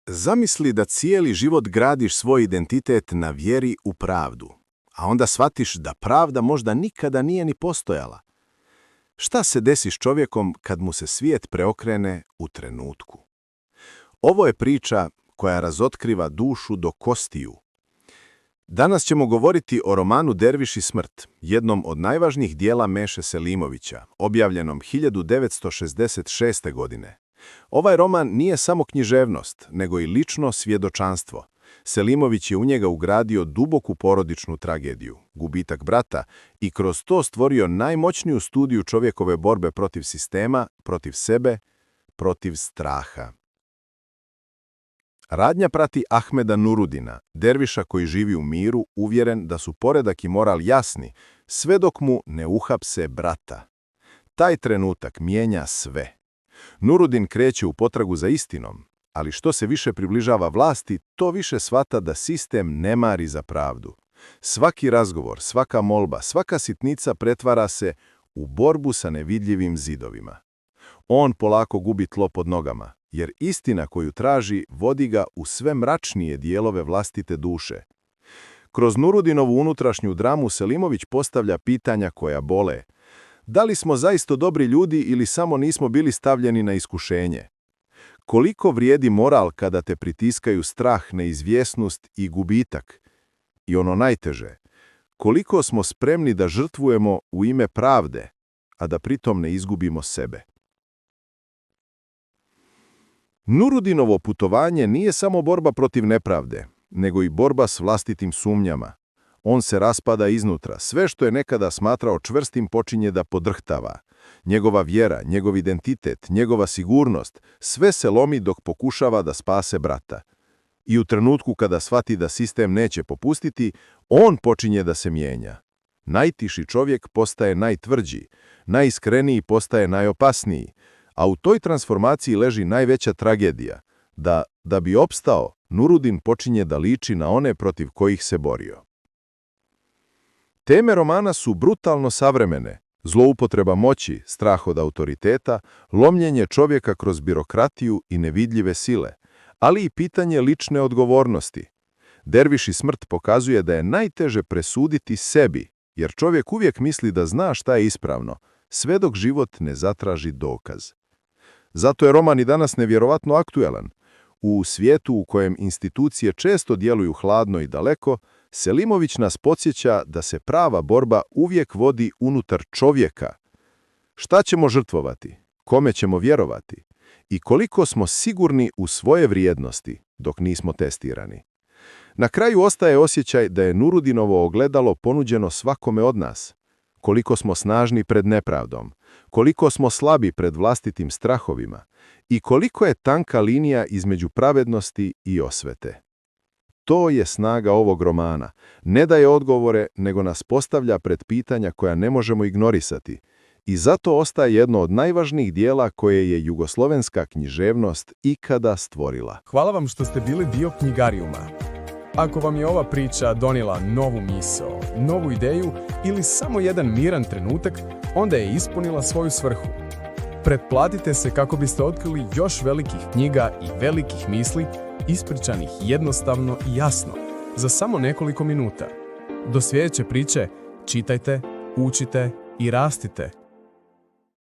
Zamisli da cijeli život gradiš svoj identitet na vjeri u pravdu, a onda shvatiš da pravda možda nikada nije ni postojala. Šta se desi s čovjekom kad mu se svijet preokrene u trenutku? Ovo je priča koja razotkriva dušu do kostiju. Danas ćemo govoriti o romanu Derviš i smrt, jednom od najvažnijih dijela Meše Selimovića, objavljenom 1966. godine. Ovaj roman nije samo književnost, nego i lično svjedočanstvo. Selimović je u njega ugradio duboku porodičnu tragediju, gubitak brata, i kroz to stvorio najmoćniju studiju čovjekove borbe protiv sistema, protiv sebe, protiv straha. Radnja prati Ahmeda Nurudina, derviša koji živi u miru, uvjeren da su poredak i moral jasni, sve dok mu ne uhapse brata. Taj trenutak mijenja sve. Nurudin kreće u potragu za istinom, ali što se više približava vlasti, to više shvata da sistem ne mari za pravdu. Svaki razgovor, svaka molba, svaka sitnica pretvara se u borbu sa nevidljivim zidovima. On polako gubi tlo pod nogama, jer istina koju traži vodi ga u sve mračnije dijelove vlastite duše. Kroz Nurudinovu unutrašnju dramu Selimović postavlja pitanja koja bole. Da li smo zaista dobri ljudi ili samo nismo bili stavljeni na iskušenje? Koliko vrijedi moral kada te pritiskaju strah, neizvjesnost i gubitak? I ono najteže, koliko smo spremni da žrtvujemo u ime pravde, a da pritom ne izgubimo sebe? Nurudinovo putovanje nije samo borba protiv nepravde, nego i borba s vlastitim sumnjama. On se raspada iznutra, sve što je nekada smatrao čvrstim počinje da podrhtava. Njegova vjera, njegov identitet, njegova sigurnost, sve se lomi dok pokušava da spase brata. I u trenutku kada shvati da sistem neće popustiti, on počinje da se mijenja. Najtiši čovjek postaje najtvrđi, najiskreniji postaje najopasniji, a u toj transformaciji leži najveća tragedija, da bi opstao, Nurudin počinje da liči na one protiv kojih se borio. Teme romana su brutalno savremene, zloupotreba moći, strah od autoriteta, lomljenje čovjeka kroz birokratiju i nevidljive sile, ali i pitanje lične odgovornosti. Derviš i smrt pokazuje da je najteže presuditi sebi, jer čovjek uvijek misli da zna šta je ispravno, sve dok život ne zatraži dokaz. Zato je roman i danas nevjerovatno aktuelan. U svijetu u kojem institucije često djeluju hladno i daleko, Selimović nas podsjeća da se prava borba uvijek vodi unutar čovjeka. Šta ćemo žrtvovati? Kome ćemo vjerovati? I koliko smo sigurni u svoje vrijednosti dok nismo testirani? Na kraju ostaje osjećaj da je Nurudinovo ogledalo ponuđeno svakome od nas. Koliko smo snažni pred nepravdom, koliko smo slabi pred vlastitim strahovima i koliko je tanka linija između pravednosti i osvete. To je snaga ovog romana. Ne daje odgovore, nego nas postavlja pred pitanja koja ne možemo ignorisati. I zato ostaje jedno od najvažnijih dijela koje je jugoslovenska književnost ikada stvorila. Hvala vam što ste bili dio Knjigarijuma. Ako vam je ova priča donijela novu misao, novu ideju ili samo jedan miran trenutak, onda je ispunila svoju svrhu. Pretplatite se kako biste otkrili još velikih knjiga i velikih misli, ispričanih jednostavno i jasno, za samo nekoliko minuta. Do sljedeće priče čitajte, učite i rastite.